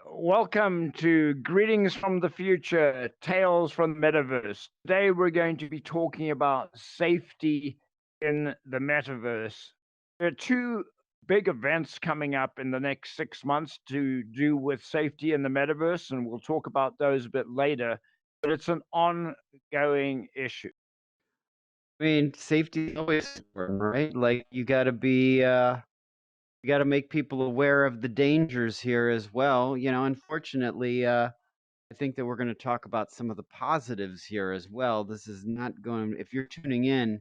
Welcome to Greetings from the Future, Tales from the Metaverse. Today we're going to be talking about safety in the Metaverse. There are two big events coming up in the next 6 months to do with safety in the Metaverse, and we'll talk about those a bit later, but it's an ongoing issue. I mean, safety is always important, right? Like you got to make people aware of the dangers here as well. Unfortunately, I think that we're going to talk about some of the positives here as well. This is not going, if you're tuning in,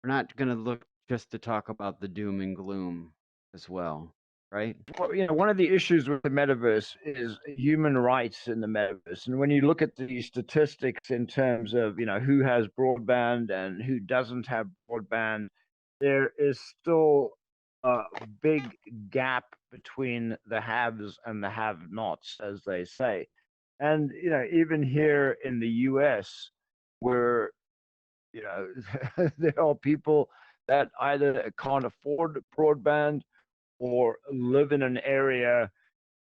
we're not going to look just to talk about the doom and gloom as well, right? Well, one of the issues with the metaverse is human rights in the metaverse. And when you look at the statistics in terms of, who has broadband and who doesn't have broadband, there is still a big gap between the haves and the have-nots, as they say. And, even here in the US, where, there are people that either can't afford broadband or live in an area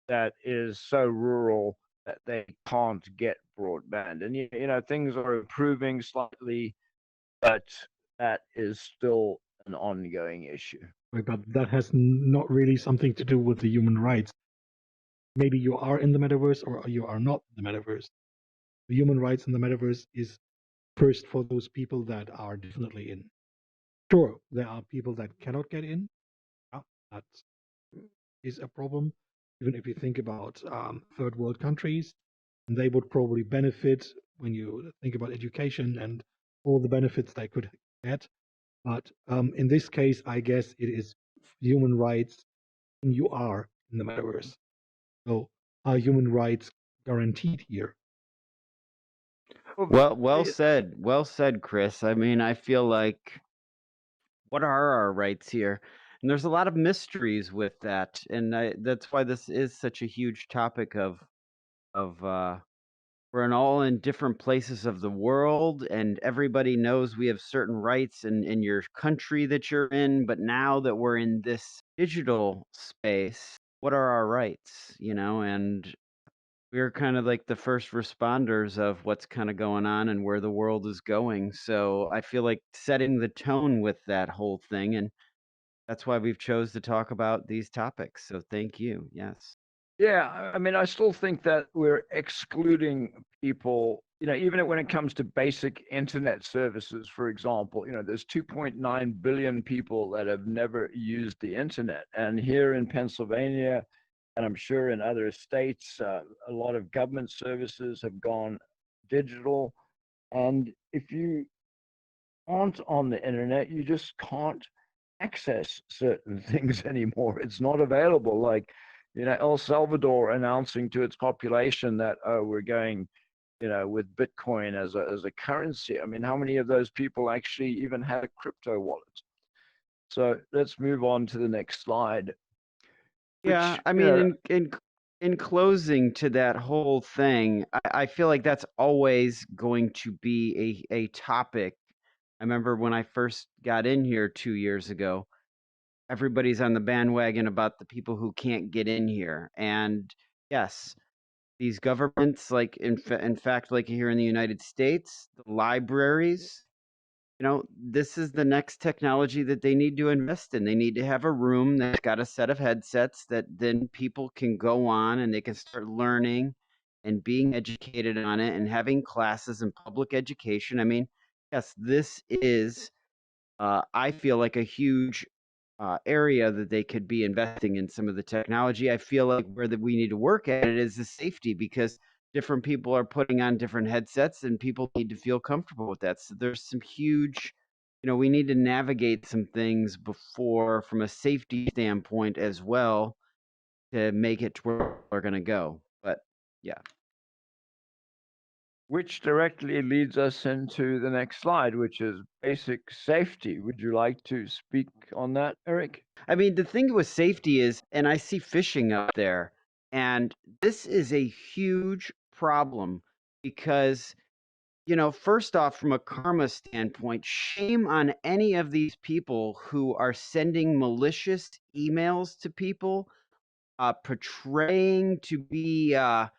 that is so rural that they can't get broadband. And things are improving slightly, but that is still an ongoing issue. Right, but that has not really something to do with the human rights. Maybe you are in the metaverse or you are not in the metaverse. The human rights in the metaverse is first for those people that are definitely in. Sure, there are people that cannot get in. Yeah, that is a problem. Even if you think about third world countries, they would probably benefit when you think about education and all the benefits they could get. But in this case, I guess it is human rights when you are in the metaverse. So are human rights guaranteed here? Well said. Well said, Chris. I mean, I feel like what are our rights here? And there's a lot of mysteries with that, and that's why this is such a huge topic of we're all in different places of the world, and everybody knows we have certain rights in your country that you're in, but now that we're in this digital space, what are our rights? And we're kind of like the first responders of what's kind of going on and where the world is going. So I feel like setting the tone with that whole thing, and that's why we've chose to talk about these topics. So thank you. Yes. Yeah, I mean, I still think that we're excluding people, even when it comes to basic internet services, for example, there's 2.9 billion people that have never used the internet. And here in Pennsylvania, and I'm sure in other states, a lot of government services have gone digital. And if you aren't on the internet, you just can't access certain things anymore. It's not available. Like, El Salvador announcing to its population that, oh, we're going, with Bitcoin as a currency. I mean, how many of those people actually even had a crypto wallet? So let's move on to the next slide. Yeah, Which, I mean, in closing to that whole thing, I feel like that's always going to be a topic. I remember when I first got in here 2 years ago, everybody's on the bandwagon about the people who can't get in here. And yes, these governments, like in fact, like here in the United States, the libraries, this is the next technology that they need to invest in. They need to have a room that's got a set of headsets that then people can go on and they can start learning and being educated on it and having classes in public education. I mean, yes, this is, I feel like a huge area that they could be investing in some of the technology. I feel like where that we need to work at it is the safety because different people are putting on different headsets and people need to feel comfortable with that. So there's some huge, we need to navigate some things before from a safety standpoint as well to make it to where we're going to go. But yeah. which directly leads us into the next slide, which is basic safety. Would you like to speak on that, Eric? I mean, the thing with safety is, and I see fishing up there, and this is a huge problem because first off, from a karma standpoint, shame on any of these people who are sending malicious emails to people, portraying to be an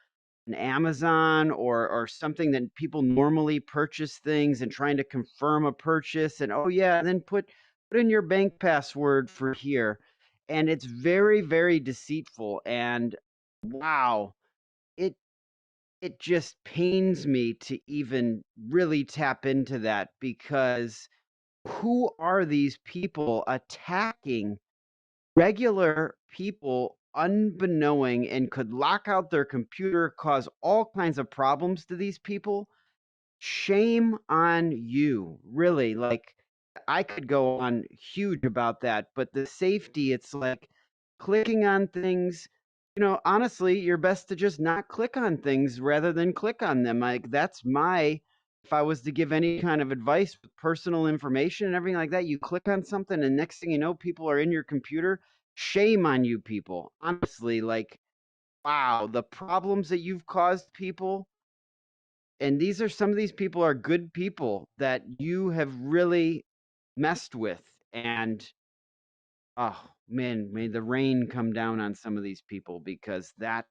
Amazon or something that people normally purchase things and trying to confirm a purchase and, oh yeah, and then put in your bank password for here. And it's very, very deceitful. And wow, it it just pains me to even really tap into that, because who are these people attacking regular people unbeknowing, and could lock out their computer, cause all kinds of problems to these people? Shame on you. Really, like, I could go on huge about that, but the safety, it's like clicking on things, honestly, you're best to just not click on things rather than click on them. Like, that's my, if I was to give any kind of advice with personal information and everything like that, you click on something and next thing you know, people are in your computer. Shame on you people. Honestly, like, wow, the problems that you've caused people. And these are, some of these people are good people that you have really messed with. And oh man, may the rain come down on some of these people, because that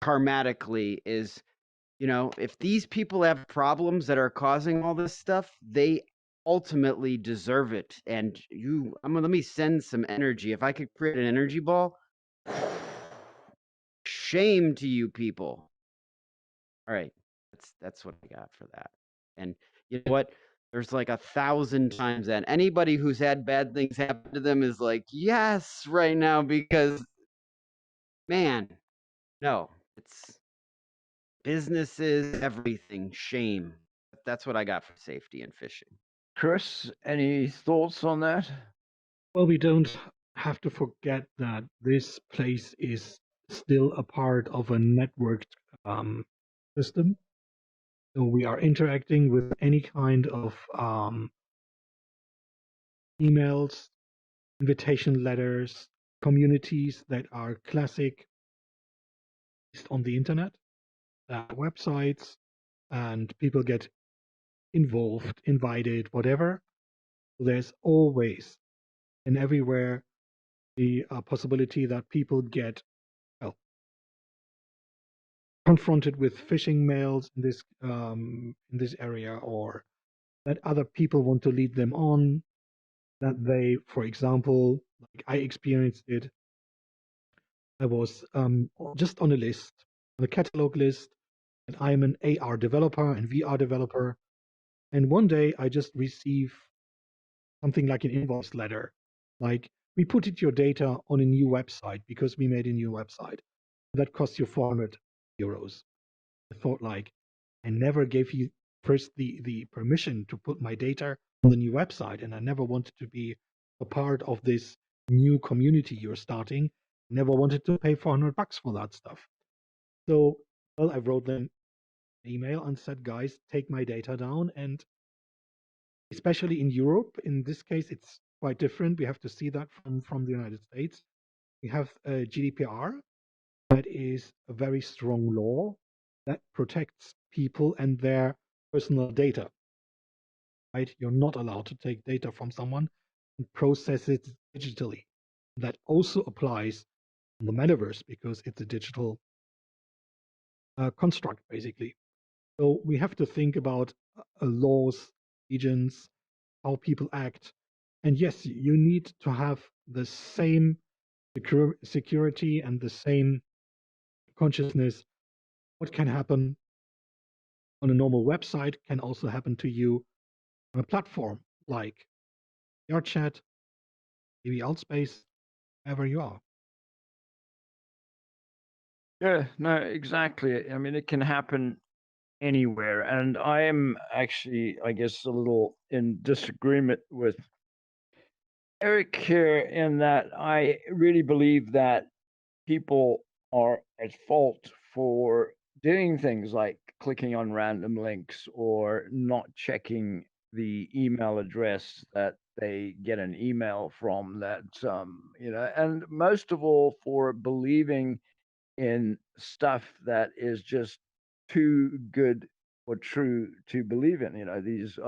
karmatically is, if these people have problems that are causing all this stuff, they ultimately deserve it. And let me send some energy. If I could create an energy ball, shame to you people. All right. That's what I got for that. And you know what? There's like 1,000 times that anybody who's had bad things happen to them is like, yes, right now, because man, no, it's businesses, everything, shame. That's what I got for safety and fishing. Chris, any thoughts on that? Well, we don't have to forget that this place is still a part of a networked system. So we are interacting with any kind of emails, invitation letters, communities that are classic on the internet, websites, and people get involved, invited, whatever. There's always and everywhere the possibility that people get, well, confronted with phishing mails in this area, or that other people want to lead them on. That they, for example, like I experienced it. I was just on a list, on a catalog list, and I'm an AR developer and VR developer. And one day I just receive something like an invoice letter, like, we put it your data on a new website because we made a new website that costs you 400 euros. I thought, like, I never gave you first the permission to put my data on the new website, and I never wanted to be a part of this new community you're starting. Never wanted to pay 400 bucks for that stuff. So, well, I wrote them an email and said, guys, take my data down. And especially in Europe, in this case, it's quite different. We have to see that from the United States. We have GDPR, that is a very strong law that protects people and their personal data. Right? You're not allowed to take data from someone and process it digitally. That also applies in the metaverse because it's a digital construct, basically. So we have to think about laws, regions, how people act. And yes, you need to have the same security and the same consciousness. What can happen on a normal website can also happen to you on a platform like your chat, maybe Outspace, wherever you are. Yeah, no, exactly. I mean, it can happen anywhere. And I am actually, I guess, a little in disagreement with Eric here in that I really believe that people are at fault for doing things like clicking on random links or not checking the email address that they get an email from, that and most of all for believing in stuff that is just too good or true to believe in. You know, these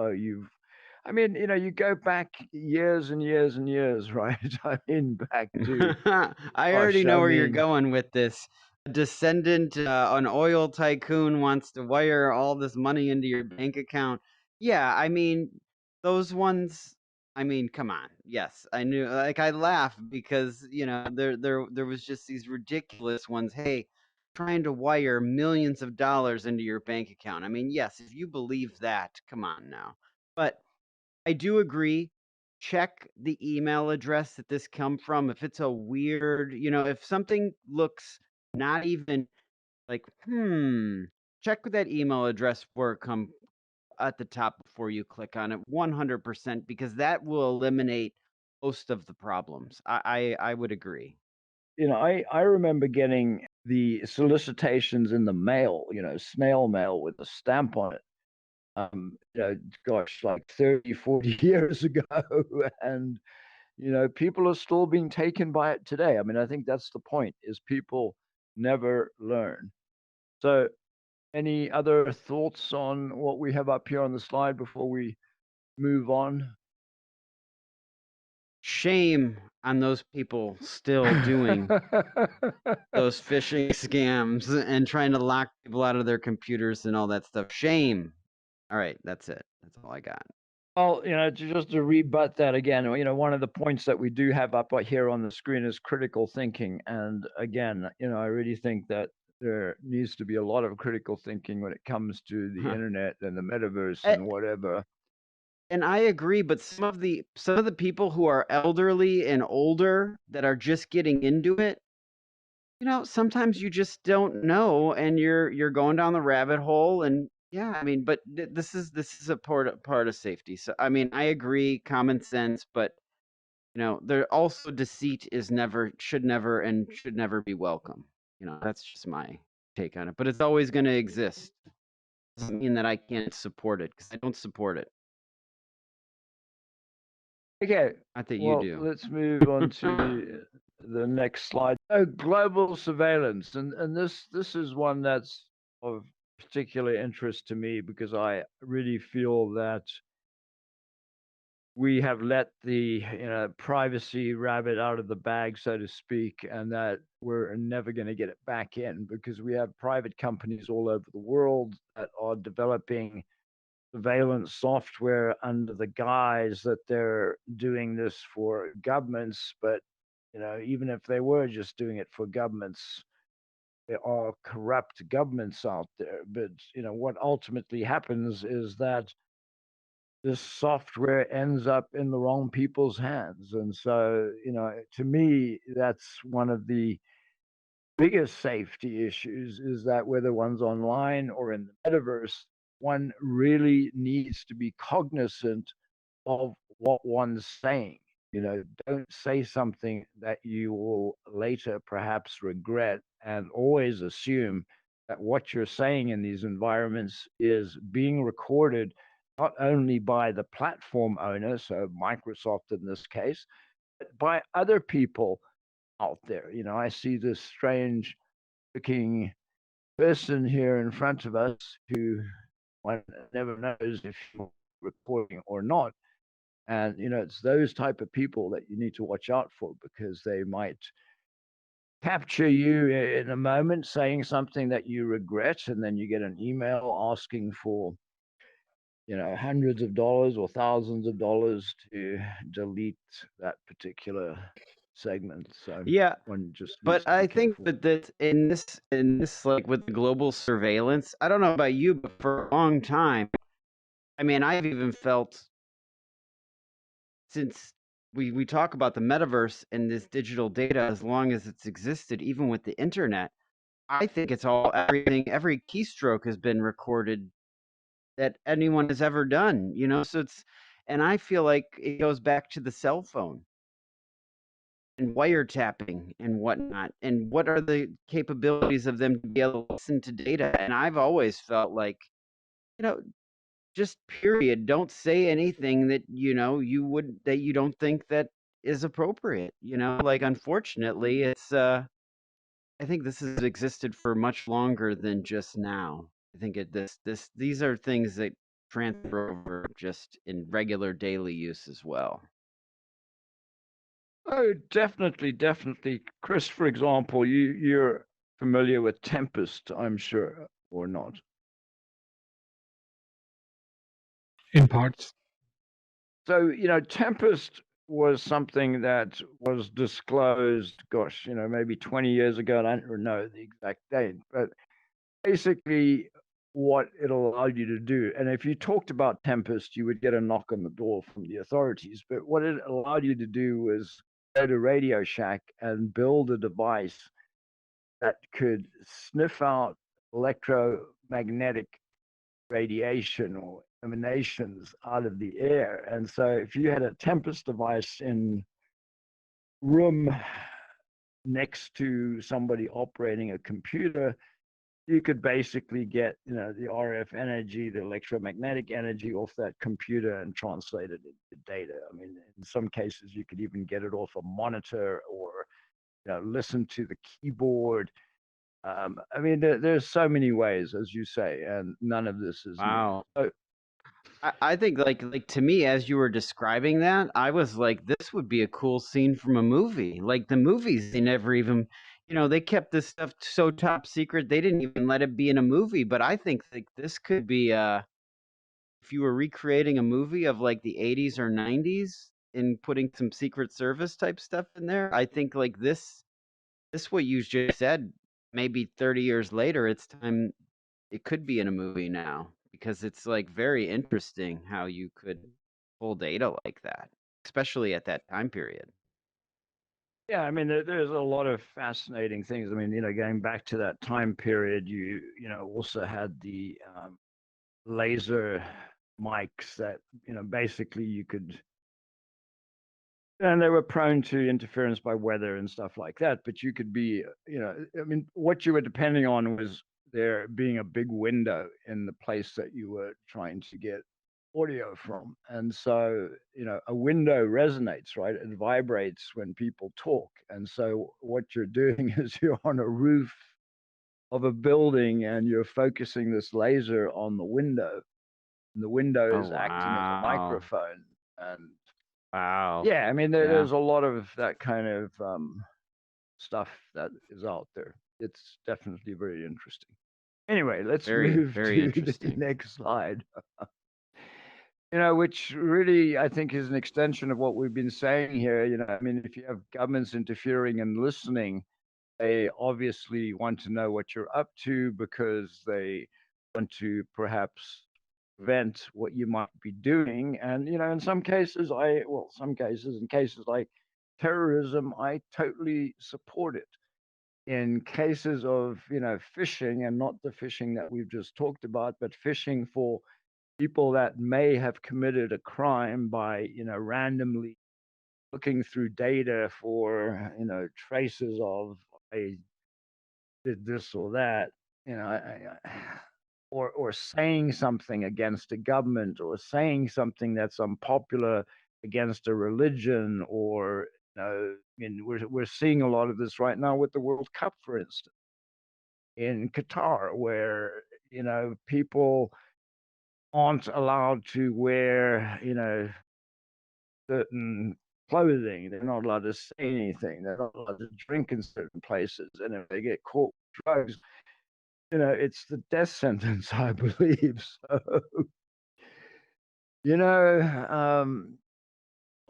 I mean, you know, you go back years and years and years, right? I mean, back to, I already gosh, I know where you're mean, going with this. A descendant, an oil tycoon wants to wire all this money into your bank account. Yeah, I mean, those ones. I mean, come on. Yes, I knew. Like, I laugh because there was just these ridiculous ones. Hey, trying to wire millions of dollars into your bank account. I mean, yes, if you believe that, come on now. But I do agree. Check the email address that this come from. If it's a weird, if something looks not even like, check with that email address where it come at the top before you click on it 100% because that will eliminate most of the problems. I would agree. you know, I remember getting the solicitations in the mail, you know, snail mail with a stamp on it. You know, gosh, like 30, 40 years ago. And, you know, people are still being taken by it today. I mean, I think that's the point, is people never learn. So any other thoughts on what we have up here on the slide before we move on? Shame on those people still doing those phishing scams and trying to lock people out of their computers and all that stuff. Shame. All right, that's it. That's all I got. Well, you know, just to rebut that again, you know, one of the points that we do have up here on the screen is critical thinking. And again, you know, I really think that there needs to be a lot of critical thinking when it comes to the Huh. internet and the metaverse Eh, and whatever. And I agree, but some of the people who are elderly and older that are just getting into it, sometimes you just don't know, and you're going down the rabbit hole, and yeah, I mean, but this is a part of safety. So I mean, I agree, common sense, but there also deceit should never and should never be welcome. That's just my take on it. But it's always going to exist. Doesn't mean that I can't support it because I don't support it. Okay, Not that you well, do. let's move on to the next slide. Oh, global surveillance, and this is one that's of particular interest to me because I really feel that we have let the privacy rabbit out of the bag, so to speak, and that we're never going to get it back in because we have private companies all over the world that are developing surveillance software under the guise that they're doing this for governments. But you know, even if they were just doing it for governments, there are corrupt governments out there. But you know, what ultimately happens is that this software ends up in the wrong people's hands. And so, you know, to me, that's one of the biggest safety issues, is that whether one's online or in the metaverse, one really needs to be cognizant of what one's saying. You know, don't say something that you will later perhaps regret, and always assume that what you're saying in these environments is being recorded not only by the platform owner, so Microsoft in this case, but by other people out there. You know, I see this strange looking person here in front of us who one never knows if you're recording or not. And you know, it's those type of people that you need to watch out for, because they might capture you in a moment saying something that you regret, and then you get an email asking for, you know, hundreds of dollars or thousands of dollars to delete that particular segment. So Yeah, one just needs but to be I think careful. that in this like with the global surveillance, I don't know about you, but for a long time, I mean, I've even felt since we talk about the metaverse and this digital data as long as it's existed, even with the internet, I think it's all everything, every keystroke has been recorded that anyone has ever done, so and I feel like it goes back to the cell phone and wiretapping and whatnot, and what are the capabilities of them to be able to listen to data. And I've always felt like, you know, just period, don't say anything that you don't think that is appropriate. Like, unfortunately, it's I think this has existed for much longer than just now. I think these are things that transfer over just in regular daily use as well. Oh, definitely, definitely. Chris, for example, you're familiar with Tempest, I'm sure, or not. In parts. So, Tempest was something that was disclosed, gosh, maybe 20 years ago. I don't know the exact date, but basically what it allowed you to do. And if you talked about Tempest, you would get a knock on the door from the authorities. But what it allowed you to do was go to Radio Shack and build a device that could sniff out electromagnetic radiation or emanations out of the air. And so if you had a Tempest device in room next to somebody operating a computer, you could basically get the RF energy, the electromagnetic energy off that computer and translate it into data. I mean, in some cases you could even get it off a monitor or listen to the keyboard. I mean, there's so many ways, as you say, and none of this is new. Wow. So, I think like to me, as you were describing that, I was like, this would be a cool scene from a movie. Like the movies, they never even, they kept this stuff so top secret. They didn't even let it be in a movie. But I think like this could be if you were recreating a movie of like the 80s or 90s and putting some Secret Service type stuff in there. I think like this what you just said, maybe 30 years later, it's time it could be in a movie now because it's like very interesting how you could pull data like that, especially at that time period. yeah, I mean, there's a lot of fascinating things. I mean, going back to that time period, you also had the laser mics that basically you could, and they were prone to interference by weather and stuff like that. But you could be, I mean, what you were depending on was there being a big window in the place that you were trying to get audio from. And so, a window resonates, right? It vibrates when people talk. And so, what you're doing is you're on a roof of a building and you're focusing this laser on the window. And the window Oh is acting as a wow. microphone. And Wow. yeah, I mean, Yeah. there's a lot of that kind of stuff that is out there. It's definitely very interesting. Anyway, let's Very, move very to the interesting. next slide. Which really I think is an extension of what we've been saying here. I mean, if you have governments interfering and listening, they obviously want to know what you're up to because they want to perhaps prevent what you might be doing. And, in some cases, in cases like terrorism, I totally support it. In cases of, phishing, and not the phishing that we've just talked about, but phishing for people that may have committed a crime by, randomly looking through data for, traces of I did this or that, or saying something against a government or saying something that's unpopular against a religion or I mean we're seeing a lot of this right now with the World Cup, for instance, in Qatar, where people aren't allowed to wear certain clothing. They're not allowed to say anything. They're not allowed to drink in certain places. And if they get caught with drugs, it's the death sentence, I believe. So, you know, um,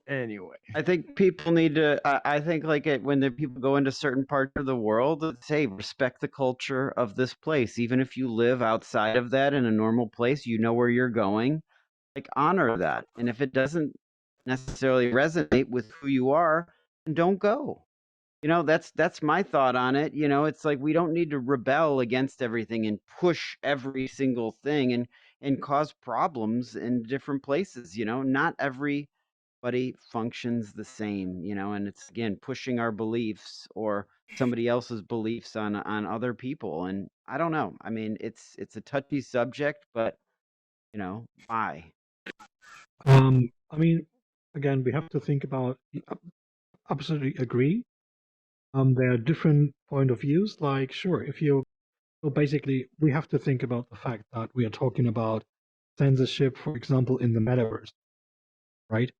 anyway. I think people need to. I think like it when the people go into certain parts of the world, it's, hey, respect the culture of this place. Even if you live outside of that in a normal place, you know where you're going. Like honor that, and if it doesn't necessarily resonate with who you are, then don't go. That's my thought on it. It's like we don't need to rebel against everything and push every single thing and cause problems in different places. Not everybody functions the same. And it's again pushing our beliefs or somebody else's beliefs on other people. And I don't know. I mean, it's a touchy subject, but why? I mean, again, we have to think about. Absolutely agree. There are different point of views. Like, sure, if you So basically, we have to think about the fact that we are talking about censorship, for example, in the metaverse, right?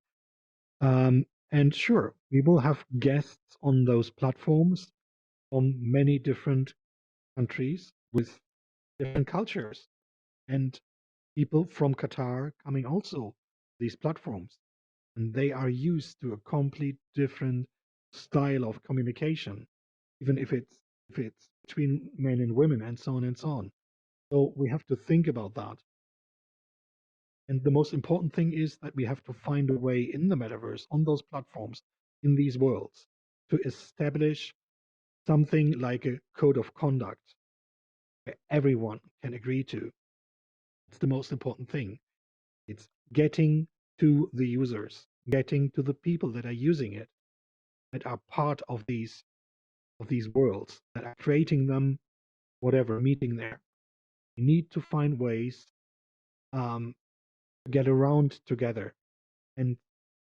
And sure, we will have guests on those platforms from many different countries with different cultures, and people from Qatar coming also these platforms, and they are used to a complete different style of communication, even if it's between men and women and so on and so on. So we have to think about that. And the most important thing is that we have to find a way in the metaverse, on those platforms, in these worlds, to establish something like a code of conduct where everyone can agree to. It's the most important thing. It's getting to the users, getting to the people that are using it, that are part of these worlds, that are creating them, whatever, meeting there. We need to find ways um, to get around together. And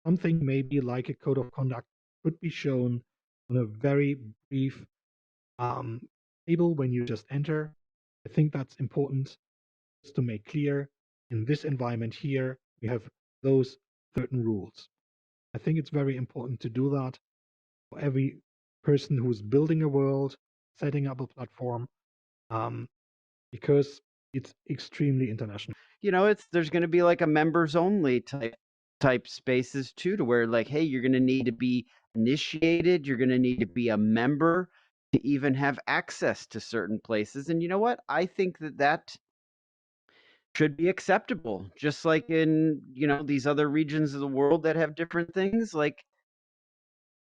something maybe like a code of conduct could be shown on a very brief um, table when you just enter. I think that's important just to make clear in this environment here, we have those certain rules. I think it's very important to do that for every person who's building a world, setting up a platform, um, because it's extremely international. There's going to be like a members only type spaces too, to where like, hey, you're going to need to be initiated, you're going to need to be a member to even have access to certain places. And you know what? I think that should be acceptable, just like in, these other regions of the world that have different things, like,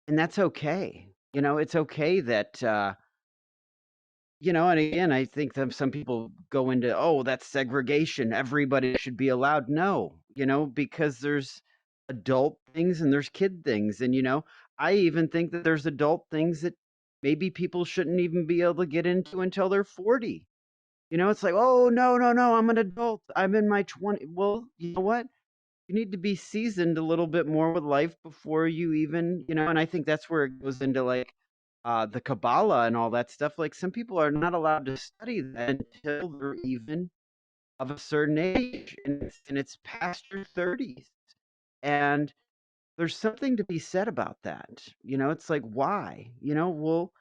and that's okay. It's okay that and again, I think that some people go into, oh, that's segregation, everybody should be allowed. No, because there's adult things and there's kid things. And, I even think that there's adult things that maybe people shouldn't even be able to get into until they're 40. It's like, oh, no, no, no, I'm an adult. I'm in my 20s. Well, you know what? You need to be seasoned a little bit more with life before you even, and I think that's where it goes into like the Kabbalah and all that stuff. Like some people are not allowed to study that until they're even of a certain age, and it's past your 30s. And there's something to be said about that. It's like, why? Well,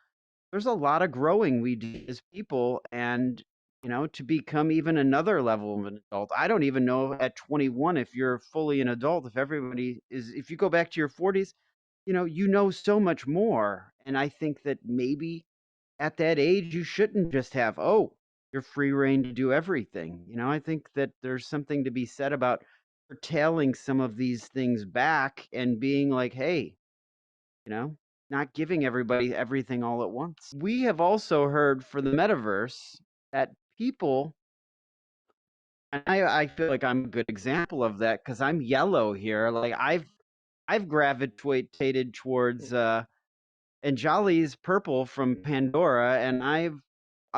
there's a lot of growing we do as people, and to become even another level of an adult. I don't even know at 21 if you're fully an adult. If you go back to your 40s, you know so much more. And I think that maybe at that age you shouldn't just have, oh, you're free reign to do everything. I think that there's something to be said about curtailing some of these things back and being like, hey, you know, not giving everybody everything all at once. We have also heard for the metaverse that people, and I feel like I'm a good example of that because I'm yellow here. Like I've gravitated towards and Jolly's purple from Pandora, and I've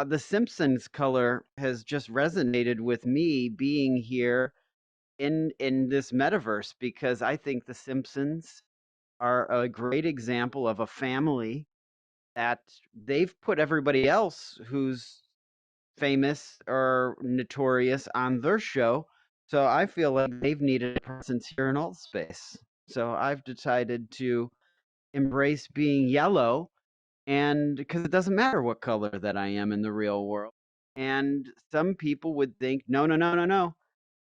the Simpsons color has just resonated with me being here in this metaverse, because I think the Simpsons are a great example of a family that they've put everybody else who's famous or notorious on their show. So I feel like they've needed a presence here in alt space. So I've decided to embrace being yellow, and because it doesn't matter what color that I am in the real world. And some people would think, no, no, no, no, no.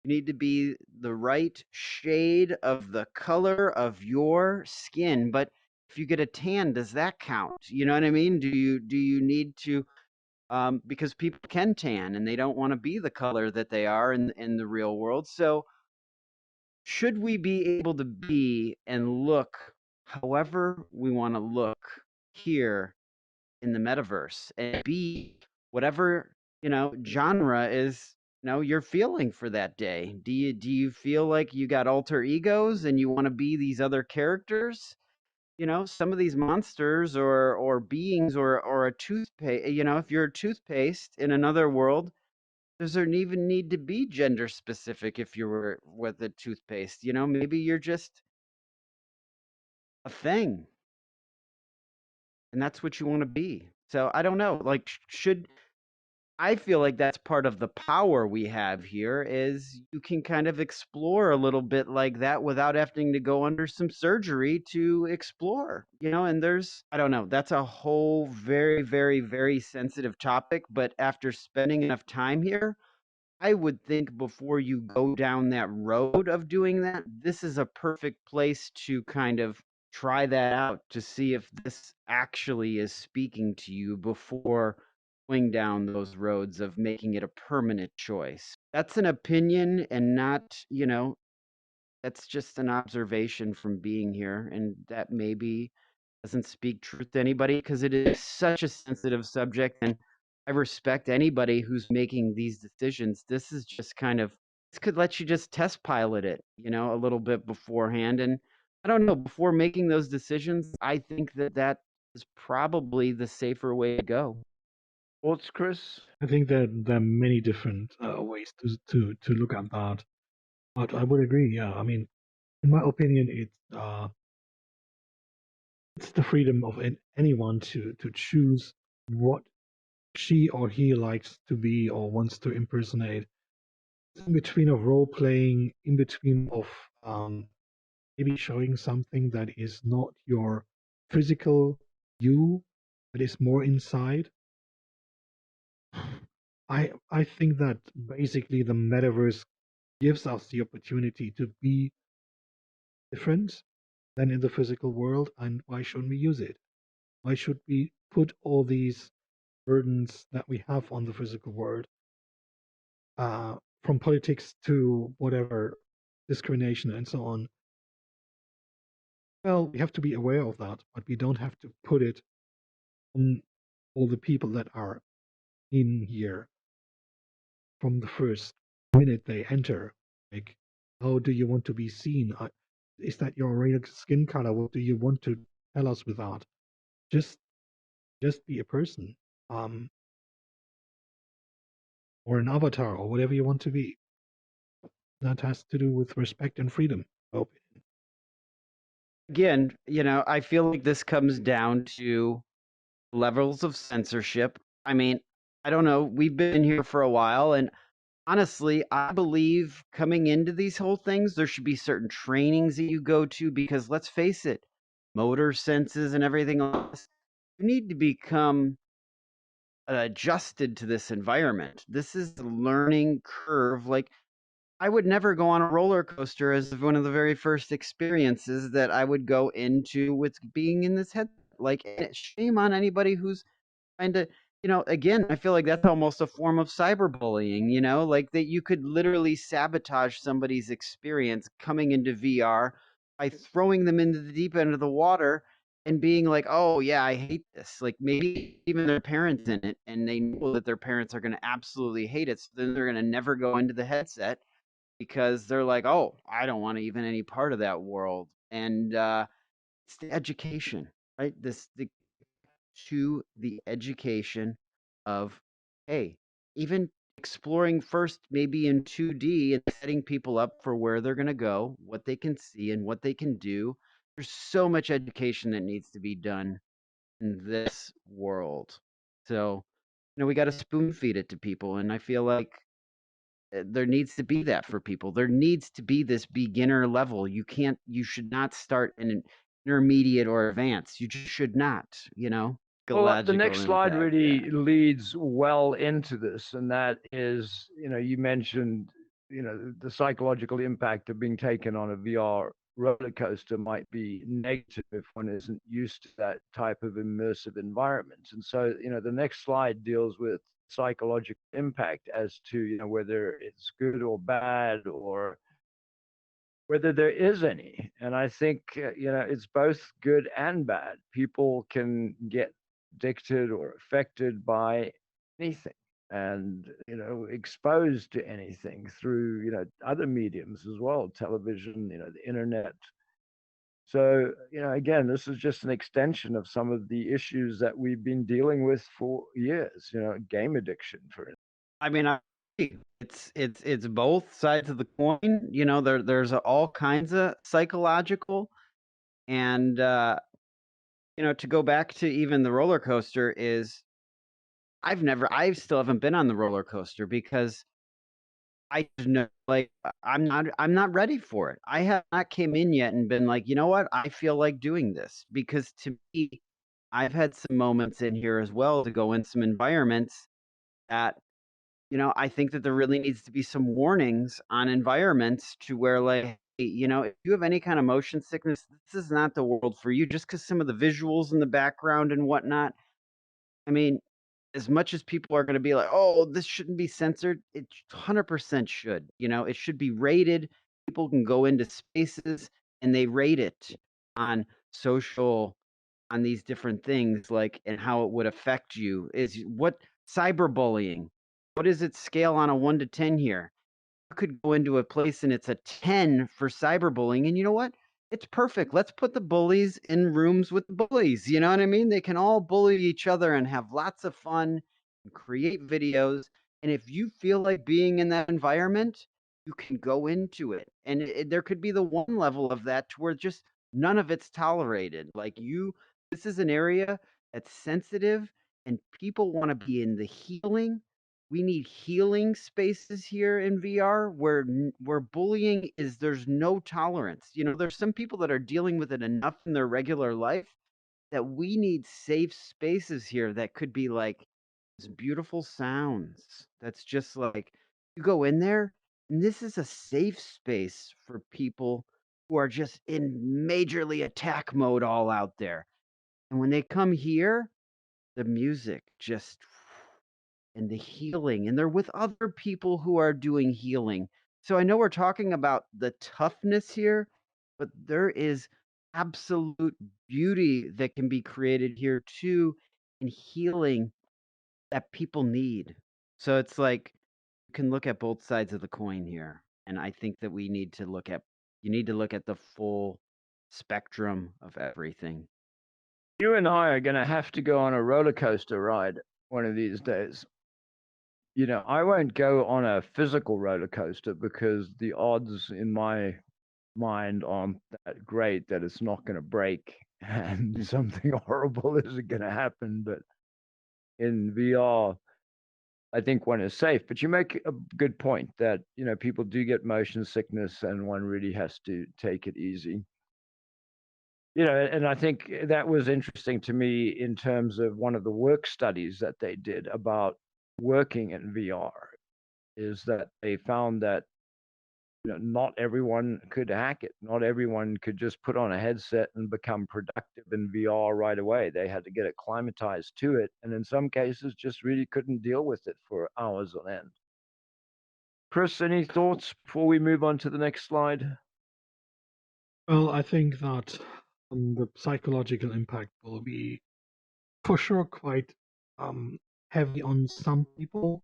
You need to be the right shade of the color of your skin. But if you get a tan, does that count? You know what I mean? Do you need to because people can tan and they don't want to be the color that they are in the real world. So should we be able to be and look however we want to look here in the metaverse and be whatever genre is you're feeling for that day? Do you feel like you got alter egos and you want to be these other characters? Some of these monsters or beings or a toothpaste, if you're a toothpaste in another world, does there even need to be gender specific if you were with a toothpaste? Maybe you're just a thing and that's what you want to be. So I don't know, like, should I feel like that's part of the power we have here is you can kind of explore a little bit like that without having to go under some surgery to explore, and I don't know, that's a whole very, very, very sensitive topic. But after spending enough time here, I would think before you go down that road of doing that, this is a perfect place to kind of try that out to see if this actually is speaking to you before going down those roads of making it a permanent choice. That's an opinion and not, that's just an observation from being here. And that maybe doesn't speak truth to anybody because it is such a sensitive subject. And I respect anybody who's making these decisions. This is just this could let you just test pilot it, a little bit beforehand. And I don't know, before making those decisions, I think that is probably the safer way to go. What's Chris? I think that there are many different ways to look at that, but I would agree. Yeah, I mean, in my opinion, it's the freedom of anyone to choose what she or he likes to be or wants to impersonate. It's in between of role playing, in between of maybe showing something that is not your physical you, but is more inside. I think that basically the metaverse gives us the opportunity to be different than in the physical world, and why shouldn't we use it? Why should we put all these burdens that we have on the physical world, from politics to whatever, discrimination and so on? Well, we have to be aware of that, but we don't have to put it on all the people that are in here from the first minute they enter. Like, how do you want to be seen? Is that your real skin color? What do you want to tell us with that? Just, just be a person, um, or an avatar, or whatever you want to be. That has to do with respect and freedom. Oh, Again, I feel like this comes down to levels of censorship. I mean, I don't know. We've been here for a while, and honestly, I believe coming into these whole things, there should be certain trainings that you go to because let's face it, motor senses and everything else, you need to become adjusted to this environment. This is the learning curve. Like, I would never go on a roller coaster as one of the very first experiences that I would go into with being in this head. Like, shame on anybody who's trying to, again, I feel like that's almost a form of cyberbullying, like that you could literally sabotage somebody's experience coming into VR by throwing them into the deep end of the water and being like, oh, yeah, I hate this. Like maybe even their parents in it and they know that their parents are going to absolutely hate it. So then they're going to never go into the headset because they're like, oh, I don't want even any part of that world. And it's the education, right? To the education of, hey, even exploring first maybe in 2D and setting people up for where they're going to go, what they can see and what they can do. There's so much education that needs to be done in this world. So, we got to spoon feed it to people. And I feel like there needs to be that for people. There needs to be this beginner level. You should not start in an intermediate or advanced. You just should not, Well, the psychological next slide impact. Yeah. really leads well into this, and that is, you mentioned, the psychological impact of being taken on a VR roller coaster might be negative if one isn't used to that type of immersive environment. And so, the next slide deals with psychological impact as to, whether it's good or bad or whether there is any. And I think, it's both good and bad. People can get addicted or affected by anything and, exposed to anything through, other mediums as well, television, the internet. So, again, this is just an extension of some of the issues that we've been dealing with for years, game addiction, for instance. I mean, it's both sides of the coin. There's all kinds of psychological and to go back to even the roller coaster is I still haven't been on the roller coaster because I just know, like, I'm not ready for it. I have not came in yet and been like, you know what? I feel like doing this because to me, I've had some moments in here as well to go in some environments that, I think that there really needs to be some warnings on environments to where, like, hey, if you have any kind of motion sickness, this is not the world for you. Just because some of the visuals in the background and whatnot. I mean, as much as people are going to be like, "Oh, this shouldn't be censored," it 100% should. It should be rated. People can go into spaces and they rate it on social, on these different things, like, and how it would affect you. Is what cyberbullying? What is its scale on a 1 to 10 here? You could go into a place and it's a 10 for cyberbullying, and you know what? It's perfect. Let's put the bullies in rooms with the bullies. You know what I mean? They can all bully each other and have lots of fun and create videos. And if you feel like being in that environment, you can go into it. And there could be the one level of that to where just none of it's tolerated. Like, this is an area that's sensitive and people want to be in the healing. We need healing spaces here in VR where bullying is, there's no tolerance. There's some people that are dealing with it enough in their regular life that we need safe spaces here that could be like these beautiful sounds. That's just like, you go in there and this is a safe space for people who are just in majorly attack mode all out there. And when they come here, the music just, and the healing, and they're with other people who are doing healing. So I know we're talking about the toughness here, but there is absolute beauty that can be created here too, and healing that people need. So it's like you can look at both sides of the coin here. And I think that you need to look at the full spectrum of everything. You and I are going to have to go on a roller coaster ride one of these days. I won't go on a physical roller coaster because the odds in my mind aren't that great that it's not going to break and something horrible isn't going to happen. But in VR, I think one is safe. But you make a good point that, people do get motion sickness and one really has to take it easy. And I think that was interesting to me in terms of one of the work studies that they did about working in VR, is that they found that not everyone could hack it. Not everyone could just put on a headset and become productive in VR right away. They had to get acclimatized to it, and in some cases just really couldn't deal with it for hours on end. Chris, any thoughts before we move on to the next slide? Well, I think that the psychological impact will be for sure quite heavy on some people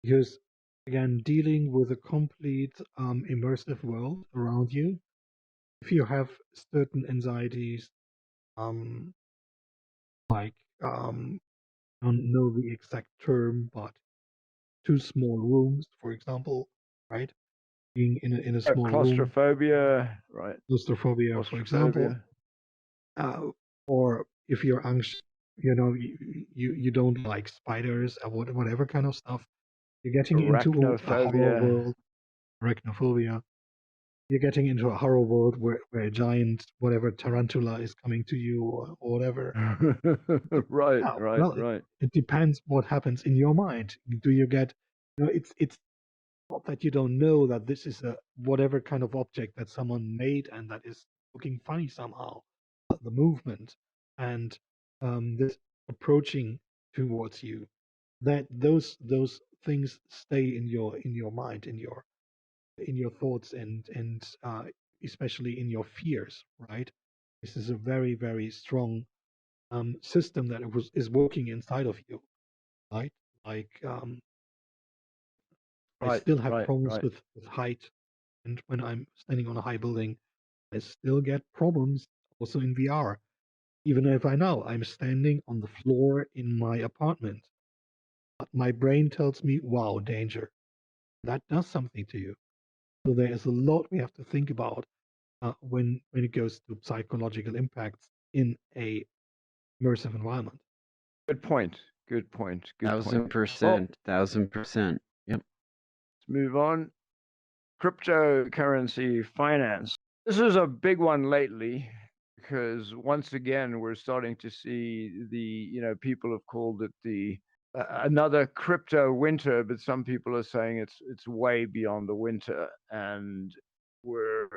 because, again, dealing with a complete immersive world around you, if you have certain anxieties, um, like I don't know the exact term, but two small rooms, for example, right? Being in a small room, Claustrophobia, right? claustrophobia, for example, Claustrophobia. or if you're anxious, you don't like spiders or whatever kind of stuff. You're getting into a horror Arachnophobia. world, arachnophobia. You're getting into a horror world where a giant whatever tarantula is coming to you or whatever. Right, Yeah, right, well, right. it depends what happens in your mind. Do you get, it's not that you don't know that this is a whatever kind of object that someone made and that is looking funny somehow, but the movement and this approaching towards you, that those things stay in your mind, in your thoughts, and especially in your fears, right? This is a very very strong system that is working inside of you, right? Like I Right, still have right, problems right. with height, and when I'm standing on a high building, I still get problems also in VR. Even if I know I'm standing on the floor in my apartment, but my brain tells me, "Wow, danger." That does something to you. So there is a lot we have to think about when it goes to psychological impacts in a immersive environment. Good point. Good point. Good point. Well, 1000%. 1000%. Yep. let's move on. Cryptocurrency finance. This is a big one lately because once again we're starting to see people have called it the another crypto winter, but some people are saying it's way beyond the winter, and we're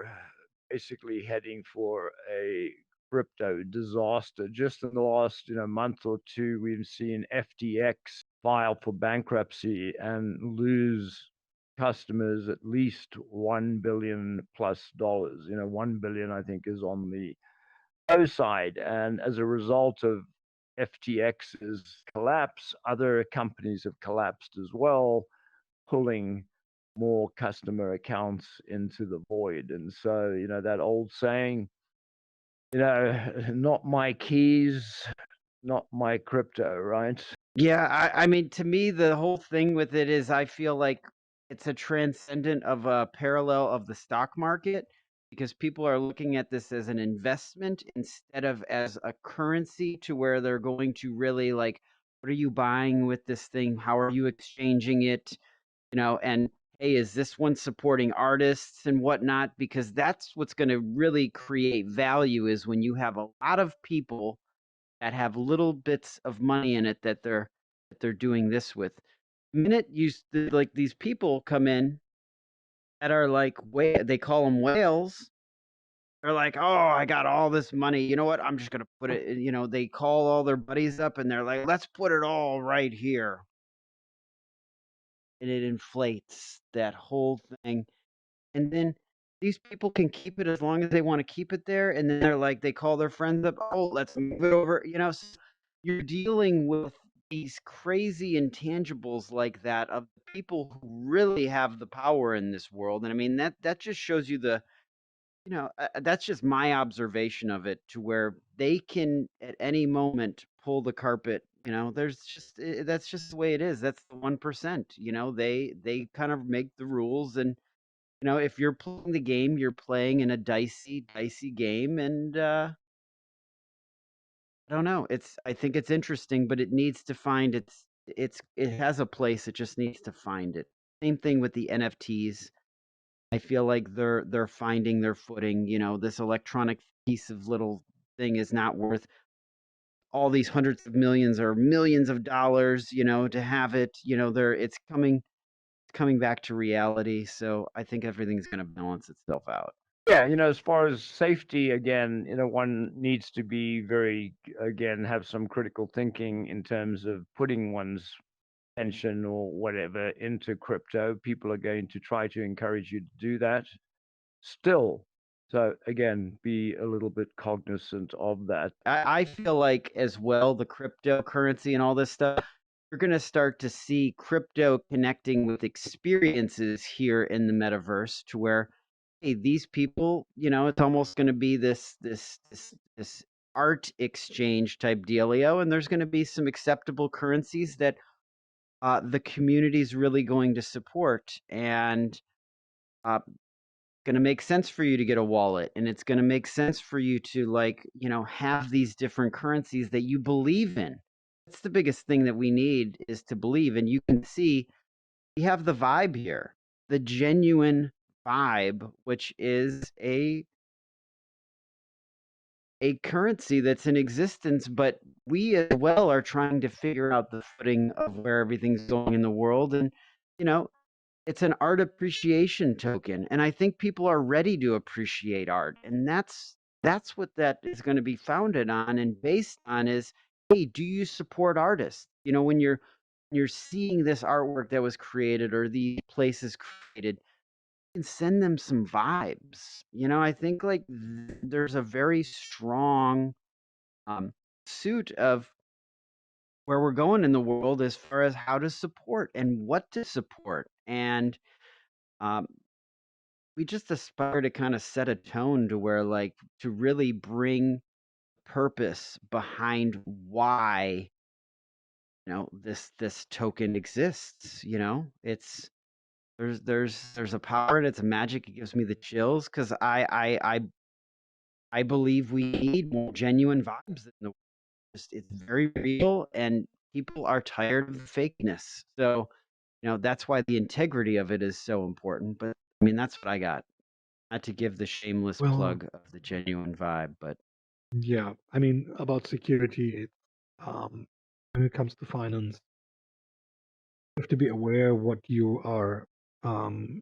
basically heading for a crypto disaster. Just in the last month or two, we've seen FTX file for bankruptcy and lose customers at least $1 billion plus. 1 billion I think is on the low side, and as a result of FTX's collapse, other companies have collapsed as well, pulling more customer accounts into the void. And so, that old saying, not my keys, not my crypto, right? Yeah, I mean, to me, the whole thing with it is I feel like it's a transcendent of a parallel of the stock market because people are looking at this as an investment instead of as a currency to where they're going to really like, what are you buying with this thing? How are you exchanging it? And hey, is this one supporting artists and whatnot? Because that's what's going to really create value is when you have a lot of people that have little bits of money in it that they're doing this with. The minute like these people come in that are like they call them whales. They're like, oh, I got all this money. You know what? I'm just gonna put it. They call all their buddies up and they're like, let's put it all right here, and it inflates that whole thing. And then these people can keep it as long as they want to keep it there. And then they're like, they call their friends up, oh, let's move it over. So you're dealing with these crazy intangibles like that of people who really have the power in this world. And I mean, that just shows you that's just my observation of it to where they can at any moment pull the carpet. That's just the way it is. That's the 1%. They kind of make the rules, and if you're playing the game, you're playing in a dicey game, and I don't know. I think it's interesting, but it needs to find it has a place. It just needs to find it. Same thing with the NFTs. I feel like they're finding their footing. This electronic piece of little thing is not worth all these hundreds of millions or millions of dollars. To have it. It's coming back to reality. So I think everything's going to balance itself out. Yeah, as far as safety, again, one needs to be have some critical thinking in terms of putting one's pension or whatever into crypto. People are going to try to encourage you to do that still. So again, be a little bit cognizant of that. I feel like as well, the cryptocurrency and all this stuff, you're going to start to see crypto connecting with experiences here in the metaverse to where, hey, these people, it's almost going to be this art exchange type dealio, and there's going to be some acceptable currencies that the community is really going to support, and going to make sense for you to get a wallet, and it's going to make sense for you to have these different currencies that you believe in. That's the biggest thing that we need is to believe. And you can see we have the vibe here, the genuine vibe, which is a currency that's in existence, but we as well are trying to figure out the footing of where everything's going in the world. And it's an art appreciation token, and I think people are ready to appreciate art, and that's what that is going to be founded on and based on is, hey, do you support artists? When you're seeing this artwork that was created or these places created, you can send them some vibes. I think like there's a very strong suit of where we're going in the world as far as how to support and what to support, and um, we just aspire to kind of set a tone to where to really bring purpose behind why this token exists. It's there's a power and it's a magic. It gives me the chills because I believe we need more genuine vibes in the world. It's very real, and people are tired of the fakeness. So, that's why the integrity of it is so important. But I mean, that's what I got. Not to give the shameless Well, plug of the genuine vibe, but yeah, I mean, about security, when it comes to finance, you have to be aware what you are um,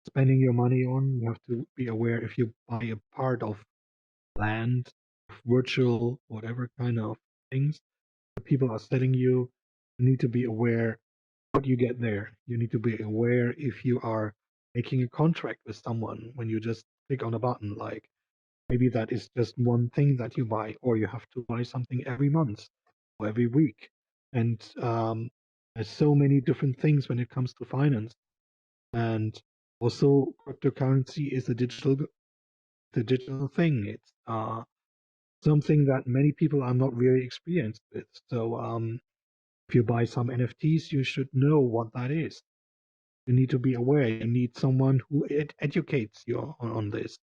spending your money on. You have to be aware if you buy a part of land, virtual, whatever kind of things that people are selling you, you need to be aware what you get there. You need to be aware if you are making a contract with someone when you just click on a button, like maybe that is just one thing that you buy, or you have to buy something every month or every week. And there's so many different things when it comes to finance. And also, cryptocurrency is the digital thing. It's something that many people are not really experienced with. So if you buy some NFTs, you should know what that is. You need to be aware. You need someone who educates you on this.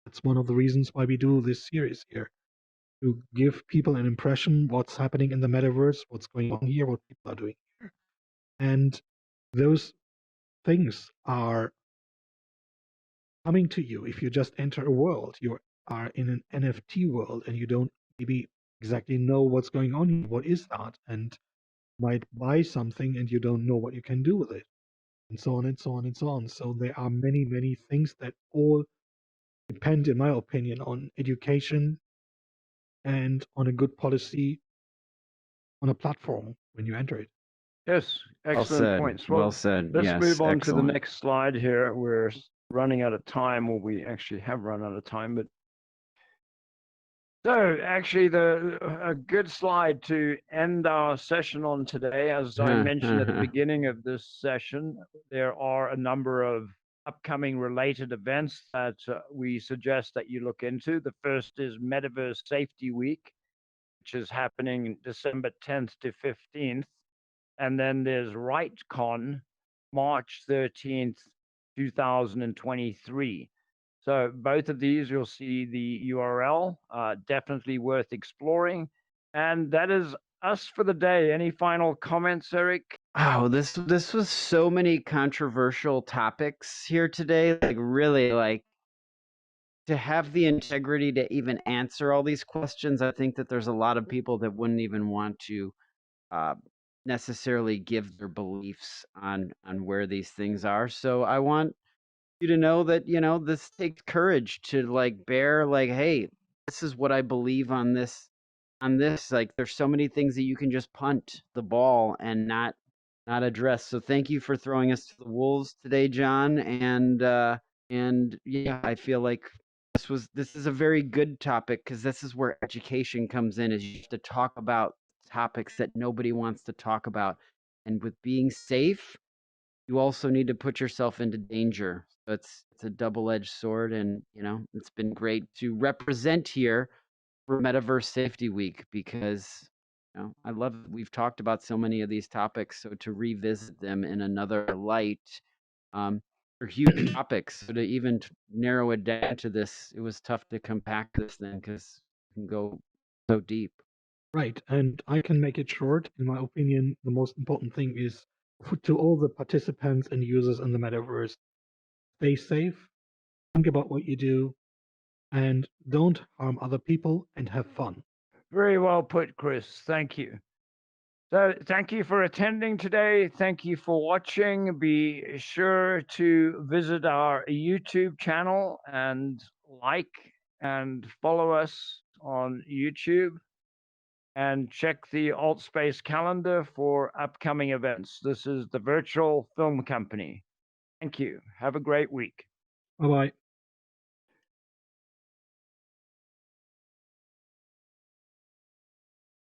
That's one of the reasons why we do this series here, to give people an impression what's happening in the metaverse, what's going on here, what people are doing here. And those things are coming to you if you just enter a world. You are in an NFT world and you don't maybe exactly know what's going on here. What is that? And might buy something and you don't know what you can do with it. And so on and so on and so on. So there are many, many things that all depend, in my opinion, on education and on a good policy on a platform when you enter it. Yes, well excellent said. points. Well Well, said. let's Yes, move on to the excellent. next slide here. We're running out of time, or we actually have run out of time, but so actually a good slide to end our session on today. As I mentioned at the beginning of this session, there are a number of upcoming related events that we suggest that you look into. The first is Metaverse Safety Week, which is happening December 10th to 15th. And then there's RightCon, March 13th, 2023. So both of these, you'll see the URL, definitely worth exploring. And that is us for the day. Any final comments, Eric? Oh, this was so many controversial topics here today. Like really, like to have the integrity to even answer all these questions. I think that there's a lot of people that wouldn't even want to uh, necessarily give their beliefs on where these things are. So I want you to know that this takes courage to like bear like, hey, this is what I believe on this. Like there's so many things that you can just punt the ball and not address. So thank you for throwing us to the wolves today, John. And yeah, I feel like this is a very good topic because this is where education comes in, is you have to talk about topics that nobody wants to talk about. And with being safe, you also need to put yourself into danger. So it's a double-edged sword, and it's been great to represent here for Metaverse Safety Week because I love it. We've talked about so many of these topics, so to revisit them in another light, are huge topics. So to even narrow it down to this, it was tough to compact this thing because it can go so deep. Right. And I can make it short. In my opinion, the most important thing is to all the participants and users in the metaverse, stay safe, think about what you do, and don't harm other people and have fun. Very well put, Chris. Thank you. So thank you for attending today. Thank you for watching. Be sure to visit our YouTube channel and like and follow us on YouTube, and check the AltSpace calendar for upcoming events. This is the Virtual Film Company. Thank you. Have a great week. Bye bye.